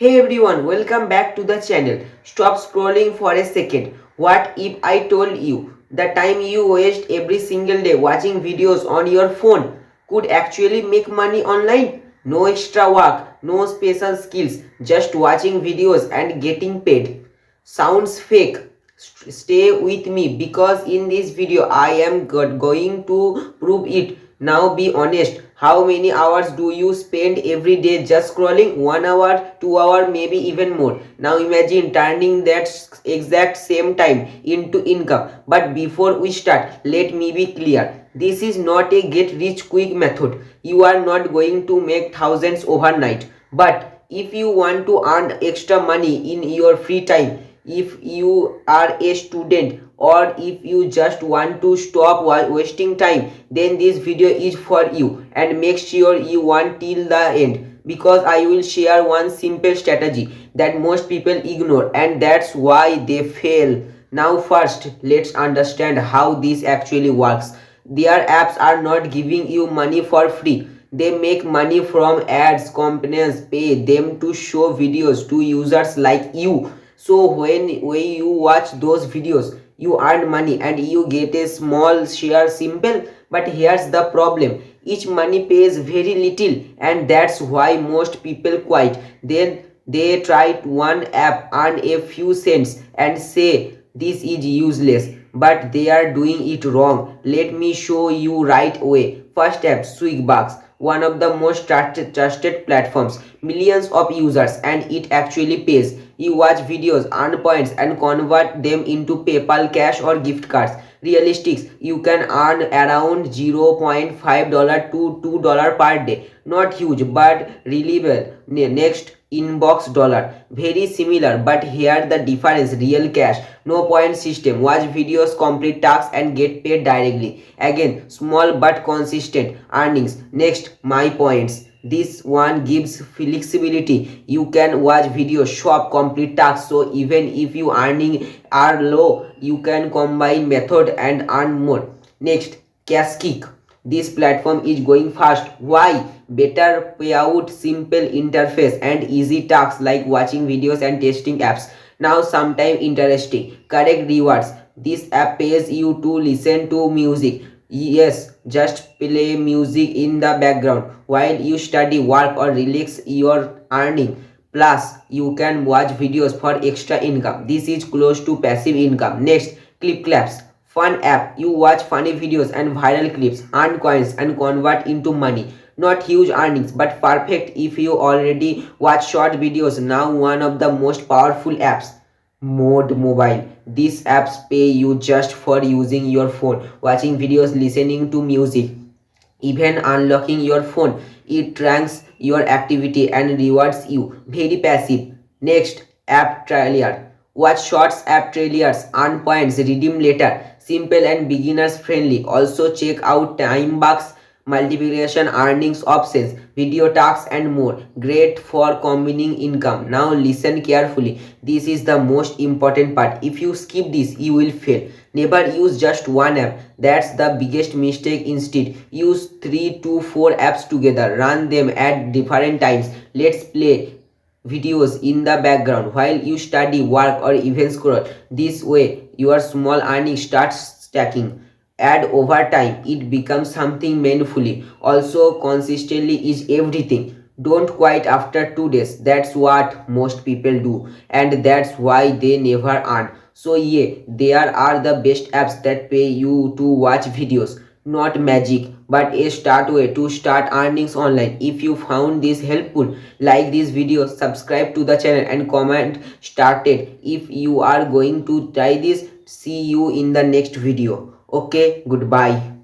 Hey everyone, welcome back to the channel. Stop scrolling for a second. What if I told you the time you waste every single day watching videos on your phone could actually make money online? No extra work, no special skills, just watching videos and getting paid. Sounds fake. Stay with me because in this video I am going to prove it. Now be honest, how many hours do you spend every day just scrolling? 1 hour, 2 hour, maybe even more. Now imagine turning that exact same time into income. But before we start, let me be clear. This is not a get rich quick method. You are not going to make thousands overnight. But if you want to earn extra money in your free time, if you are a student or if you just want to stop wasting time, then this video is for you, and make sure you want till the end because I will share one simple strategy that most people ignore and that's why they fail. Now first, let's understand how this actually works. Their apps are not giving you money for free. They make money from ads. Companies pay them to show videos to users like you. So when you watch those videos, you earn money and you get a small share. Simple. But here's the problem. Each money pays very little, and that's why most people quit. Then they try one app, earn a few cents and say this is useless, but they are doing it wrong. Let me show you right away. First app, Swagbucks, one of the most trusted platforms, millions of users, and it actually pays. You watch videos, earn points, and convert them into PayPal cash or gift cards. Realistics, you can earn around $0.5 to $2 per day. Not huge, but reliable. Next, InboxDollar, very similar, but here the difference: real cash, no point system. Watch videos, complete tasks, and get paid directly. Again, small but consistent earnings. Next, MyPoints. This one gives flexibility. You can watch videos, shop, complete tasks. So even if you earning are low, you can combine method and earn more. Next, KashKick. This platform is going fast. Why? Better payout, simple interface, and easy tasks like watching videos and testing apps. Now sometime interesting. Correct rewards. This app pays you to listen to music. Yes, just play music in the background while you study, work, or relax. Your earning. Plus, you can watch videos for extra income. This is close to passive income. Next, ClipClaps, fun app. You watch funny videos and viral clips, earn coins, and convert into money. Not huge earnings, but perfect if you already watch short videos. Now one of the most powerful apps, Mode Mobile. These apps pay you just for using your phone, watching videos, listening to music, even unlocking your phone. It tracks your activity and rewards you. Very passive. Next, app trailer. Watch shorts, app trailers, earn points, redeem later. Simple and beginners friendly. Also check out time bucks, multiplication, earnings options, video tasks, and more. Great for combining income. Now listen carefully. This is the most important part. If you skip this, you will fail. Never use just one app. That's the biggest mistake. Instead, use 3 to 4 apps together. Run them at different times. Let's play videos in the background while you study, work, or even scroll. This way, your small earnings starts stacking. Add over time, it becomes something meaningfully. Also, consistently is everything. Don't quit after 2 days. That's what most people do, and that's why they never earn. So yeah, there are the best apps that pay you to watch videos. Not magic, but a start way to start earnings online. If you found this helpful, like this video, subscribe to the channel, and comment started if you are going to try this. See you in the next video. Okay, goodbye.